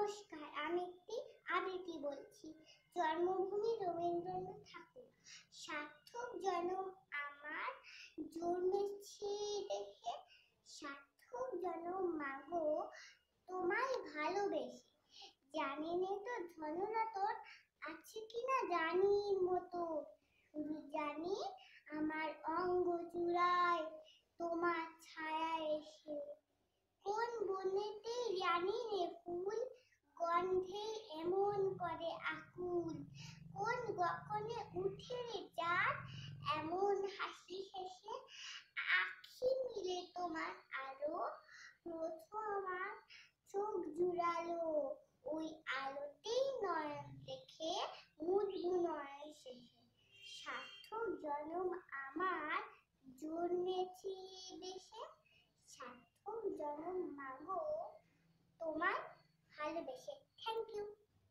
নমস্কার, আমি একটি আবৃত্তি বলছি। জন্মভূমি রবীন্দ্রনাথ ঠাকুর। সার্থক জনম আমার জন্মেছি দেখে, সার্থক জনম মাগো তোমায় ভালোবেসে। জানি নে তো ধনরা তোর আছে কিনা জানির মতো, শুধু জানি আমার অঙ্গ চূড়ায় তোমার ছায়া এসে। কোন বনেতে জানি রে ফুল গন্ধে এমন করে আকুল, কোন গগনে উঠে রে চাঁদ এমন হাসি হেসে। আখি মিলে তোমার আলো, প্রথম আমার চোখ জুড়ালো, ওই আলোতেই নয়ন দেখে মুছবো নয়ন শেষে। সার্থক জনম আমার জন্মেছি দেশে, সার্থক জনম মাগো তোমায় ভালোবেসে।